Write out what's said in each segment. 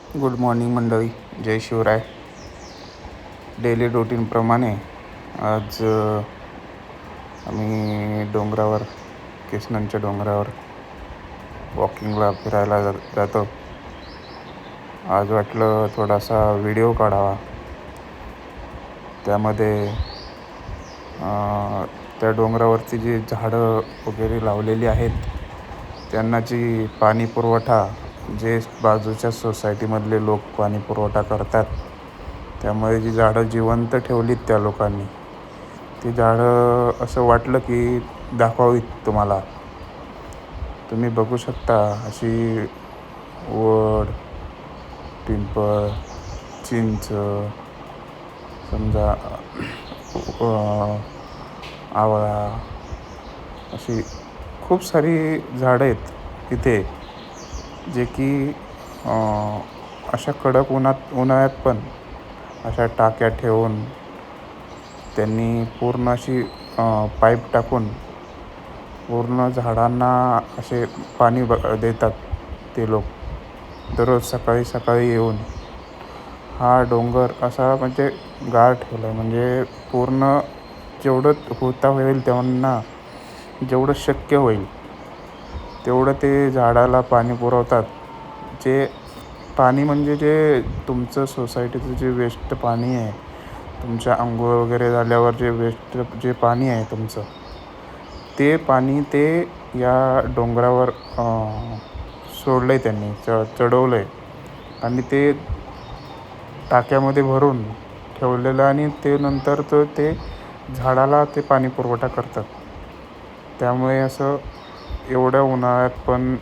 Good morning मंडळी. जय Shivray. Daily रूटीनप्रमाणे आज आम्ही डोंगरावर, केसननच्या डोंगरावर वॉकिंगला फिरायला जातो. आज वाटलं थोडासा व्हिडिओ काढावा. त्यामध्ये त्या डोंगरावरती जी झाडं वगैरे लावलेली आहेत त्यांना जी पाणी पुरवठा, जे बाजूच्या सोसायटीमधले लोक पाणी पुरवठा करतात, त्यामुळे जी झाडं जिवंत ठेवलीत त्या लोकांनी, ती झाडं असं वाटलं की दाखवावीत तुम्हाला. तुम्ही बघू शकता अशी वड, पिंपळ, चिंच, समजा आवळा, अशी खूप सारी झाडं आहेत इथे, जे की अशा कडक उन्हाळ्यात पण अशा टाक्या ठेवून त्यांनी पूर्ण अशी पाईप टाकून पूर्ण झाडांना असे पाणी देतात ते लोक. दररोज सकाळी सकाळी येऊन हा डोंगर असा म्हणजे गार ठेवला आहे. म्हणजे पूर्ण जेवढं होता होईल त्यांना, जेवढं शक्य होईल तेवढं ते झाडाला पाणी पुरवतात. जे पाणी म्हणजे जे तुमचं सोसायटीचं जे वेस्ट पाणी आहे, तुमच्या अंघोळ वगैरे झाल्यावर जे वेस्ट जे पाणी आहे तुमचं, ते पाणी ते या डोंगरावर सोडलं आहे त्यांनी, चढवलं आहे आणि ते टाक्यामध्ये भरून ठेवलेलं आणि ते नंतर ते झाडाला ते पाणी पुरवठा करतात. त्यामुळे असं एवढ्या उन्हाळ्यात पण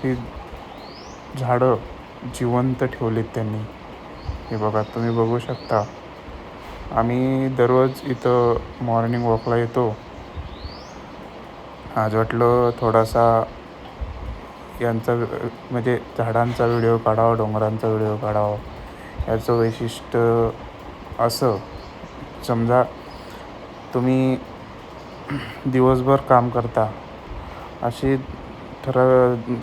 ही झाडं जिवंत ठेवलीत त्यांनी. हे बघा, तुम्ही बघू शकता. आम्ही दररोज इथं मॉर्निंग वॉकला येतो. आज वाटलं थोडासा यांचा म्हणजे झाडांचा व्हिडिओ काढावा, डोंगरांचा व्हिडिओ काढावा. याचं वैशिष्ट्य असं, समजा तुम्ही दिवसभर काम करता, अशी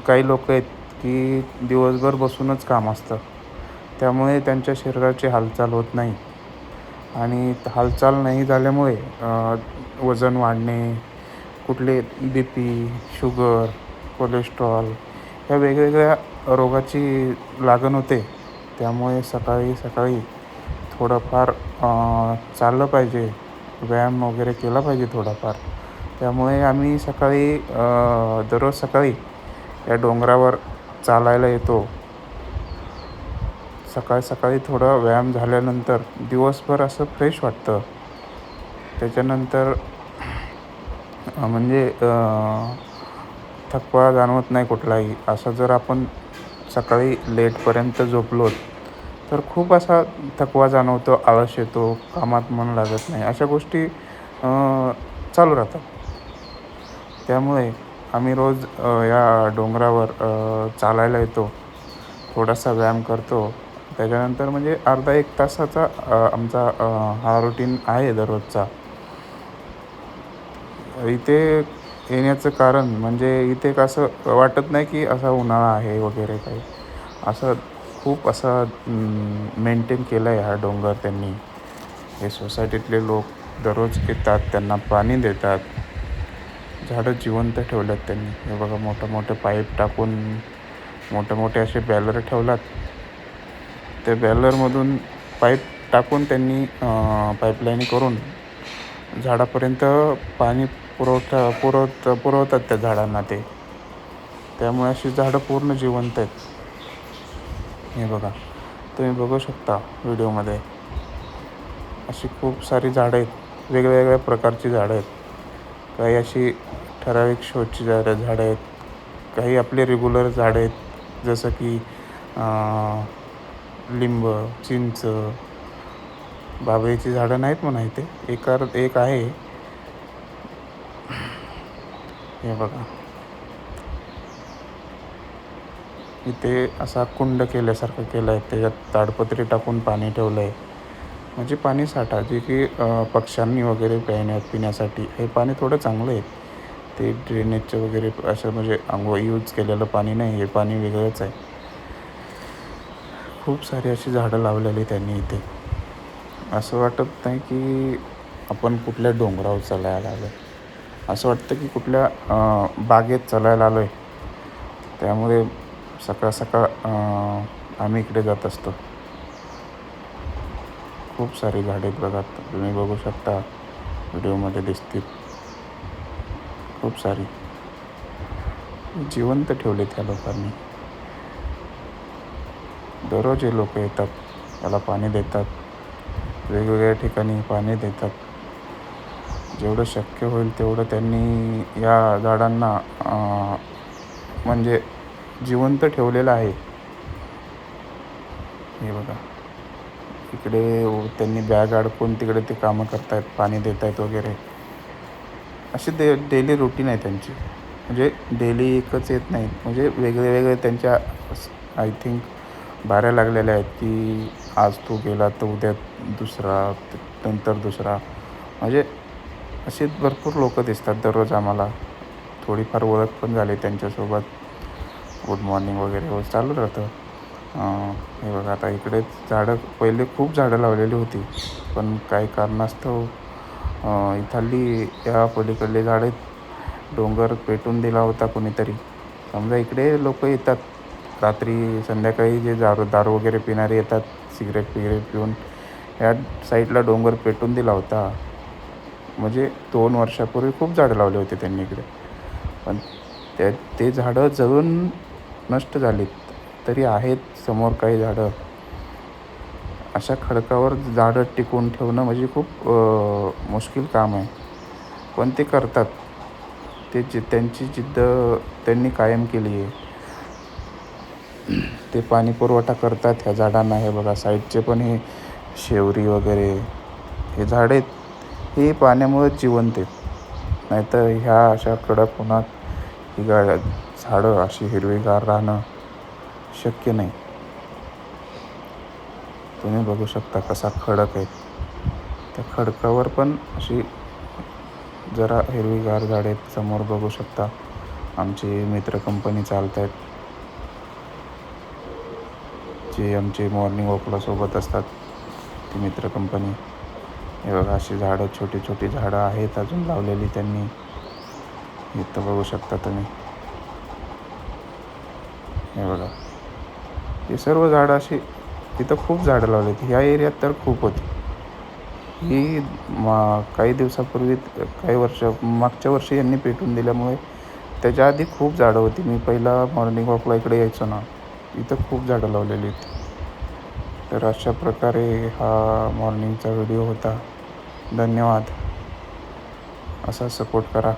काही लोक आहेत की दिवसभर बसूनच काम असतं, त्यामुळे त्यांच्या शरीराची हालचाल होत नाही आणि हालचाल नाही झाल्यामुळे वजन वाढणे, कुठले BP, शुगर, कोलेस्ट्रॉल ह्या वेगवेगळ्या रोगाची लागण होते. त्यामुळे सकाळी सकाळी थोडंफार चाललं पाहिजे, व्यायाम वगैरे केला पाहिजे थोडाफार. त्यामुळे आम्ही दररोज सकाळी या डोंगरावर चालायला येतो. सकाळी थोडा व्यायाम झाल्यानंतर दिवसभर असं फ्रेश वाटतं. त्याच्यानंतर म्हणजे थकवा जाणवत नाही कुठलाही. असं जर आपण सकाळी लेटपर्यंत झोपलो तर खूप असा थकवा जाणवतो, आळस येतो, कामात मन लागत नाही, अशा गोष्टी चालू राहतात. त्यामुळे आम्ही रोज या डोंगरावर चालायला येतो, थोडासा व्यायाम करतो. त्याच्यानंतर म्हणजे अर्धा एक तासाचा आमचा हा रुटीन आहे दररोजचा. इथे येण्याचं कारण म्हणजे इथे कसं वाटत नाही की असा उन्हाळा आहे वगैरे काही. असं खूप असं मेंटेन केलं आहे हा डोंगर त्यांनी. हे सोसायटीतले लोक दररोज येतात, त्यांना पाणी देतात, झाडं जिवंत ठेवल्यात त्यांनी. हे बघा, मोठे पाईप टाकून मोठे असे बॅलर ठेवलात. त्या बॅलरमधून पाईप टाकून त्यांनी पाईपलाईन करून झाडापर्यंत पाणी पुरवतात त्या झाडांना ते. त्यामुळे अशी झाडं पूर्ण जिवंत आहेत. हे बघा, तुम्ही बघू शकता व्हिडिओमध्ये. अशी खूप सारी झाडं आहेत, वेगवेगळ्या प्रकारची झाडं आहेत. काही अशी ठराविक शोची झाडं आहेत, काही आपले रेग्युलर झाडं आहेत, जसं की लिंब, चिंच, बाभळीची झाडं नाहीत म्हणा इथे, एक आहे. हे बघा, इथे असा कुंड केल्यासारखं केलं आहे, त्याच्यात ताडपत्री टाकून पाणी ठेवलं आहे. म्हणजे पाणी साठा, जे की पक्ष्यांनी वगैरे पिण्यासाठी हे पाणी थोडं चांगलं आहे. ते ड्रेनेजचं वगैरे असं म्हणजे यूज केलेलं पाणी नाही, हे पाणी वेगळंच आहे. खूप सारी अशी झाडं लावलेली त्यांनी इथे. असं वाटत नाही की आपण कुठल्या डोंगरावर चालायला आलो आहे. असं वाटतं की कुठल्या बागेत चालायला आलो आहे. त्यामुळे सकाळ सकाळ आम्ही इकडे जात असतो. खूप सारी झाडे आहेत बघा, तुम्ही बघू शकता व्हिडिओमध्ये दिसतील. खूप सारी जिवंत ठेवलेत ह्या लोकांनी. दररोज हे लोक येतात, त्याला पाणी देतात, वेगवेगळ्या ठिकाणी पाणी देतात. जेवढं शक्य होईल तेवढं त्यांनी या झाडांना म्हणजे जिवंत ठेवलेलं आहे. हे बघा, इकडे त्यांनी बॅग अडकून तिकडे ते कामं करतायत, पाणी देत आहेत वगैरे. अशी डेली रुटीन आहे त्यांची. म्हणजे डेली एकच येत नाही, म्हणजे वेगळे त्यांच्या आय थिंक बाऱ्या लागलेल्या आहेत की आज तू गेला तर उद्या दुसरा, नंतर दुसरा. म्हणजे असे भरपूर लोक दिसतात दररोज आम्हाला. थोडीफार ओळख पण झाली त्यांच्यासोबत. गुड मॉर्निंग वगैरे चालू राहतं. हे बघा, आता इकडे झाडं पहिले खूप झाडं लावलेली होती, पण काही कारणास्तव इथली या पलीकडले झाडे डोंगर पेटून दिला होता कोणीतरी. समजा इकडे लोक येतात रात्री संध्याकाळी, जे दारू वगैरे पिणारे येतात, सिगरेट पिऊन. ह्या साईडला डोंगर पेटून दिला होता. म्हणजे 2 वर्षापूर्वी खूप झाडं लावली होती त्यांनी इकडे, पण ते झाडं जळून नष्ट झालीत. तरी आहेत समोर काही झाडं. अशा खडकावर झाडं टिकवून ठेवणं म्हणजे खूप मुश्किल काम आहे, पण ते करतात. त्यांची जिद्द त्यांनी कायम केली आहे. ते पाणी पुरवठा करतात ह्या झाडांना. हे बघा, साईडचे पण हे शेवरी वगैरे हे झाडे हे पाण्यामुळे जिवंत आहेत. नाहीतर ह्या अशा कडक उन्हात ही झाडं अशी हिरवीगार राहणं शक्य नाही. तुम्ही बघू शकता कसा खडक आहे. त्या खडकावर पण अशी जरा हिरवीगार झाडे आहेत. समोर बघू शकता आमची मित्र कंपनी चालत आहेत, जे आमचे मॉर्निंग वॉकला सोबत असतात, ती मित्र कंपनी. हे बघा, अशी झाडं, छोटी छोटी झाडं आहेत अजून लावलेली त्यांनी. इथं बघू शकता तुम्ही. हे बघा, हे सर्व झाडं अशी तिथं खूप झाडं लावली ह्या एरियात तर खूप होती. ही काही दिवसापूर्वी, मागच्या वर्षी यांनी पेटून दिल्यामुळे त्याच्या आधी खूप झाडं होती. मी पहिला मॉर्निंग वॉकला इकडे यायचो ना, इथं खूप झाडं लावलेली होती. तर अशा प्रकारे हा मॉर्निंगचा व्हिडिओ होता. धन्यवाद. असा सपोर्ट करा.